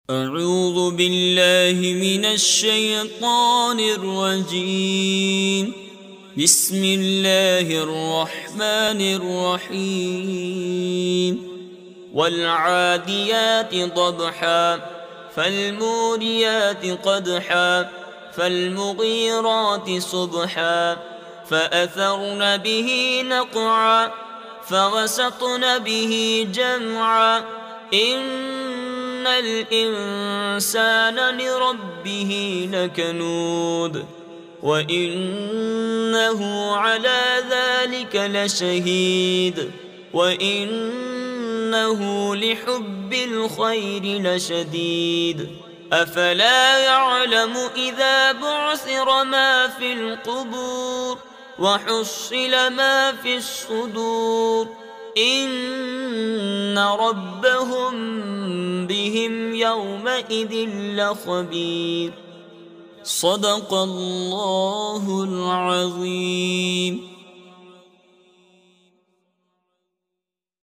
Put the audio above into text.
أعوذ بالله من الشيطان الرجيم. بسم الله الرحمن الرحيم. والعاديات ضبحا فالموريات قدحا فالمغيرات صبحا فأثرن به نقعا فوسطن به جمعا إن الإنسان لربه لكنود وإنه على ذلك لشهيد وإنه لحب الخير لشديد. أفلا يعلم إذا بعثر ما في القبور وحصل ما في الصدور إن ربهم بهم يومئذ لخبير. صدق الله العظيم.